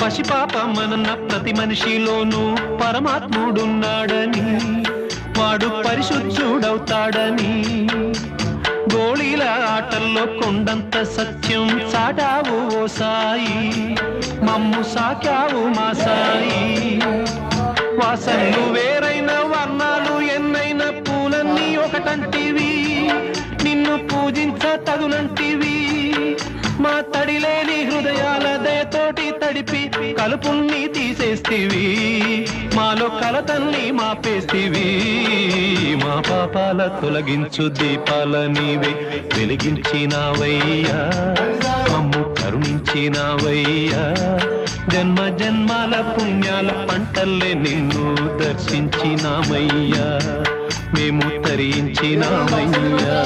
పసిపాపమన్న ప్రతి మనిషిలోనూ పరమాత్ముడున్నాడని, వాడు పరిశుద్ధుడవుతాడని, గోళీల ఆటల్లో కొండంత సత్యం చాటావు ఓ సాయి, మమ్ము సాకావు మా సాయి. వాసనలు వేరైన వర్ణాలు ఎన్నైన పూలన్నీ ఒకటంటివి, నిన్ను పూజించ తగునంటివి. మా తడిలేని హృదయాల దయతోటి తడిపి కలుపుల్ని తీసేస్తివి, మాలో కలతల్ని మాపేస్తివి. మా పాపాల తొలగించు దీపాల నీవే వెలిగించినావయ్యా, మమ్ము కరుణించినావయ్యా. జన్మ జన్మాల పుణ్యాల పంటల్లే నిన్ను దర్శించినామయ్యా, మేము తరించినామయ్యా.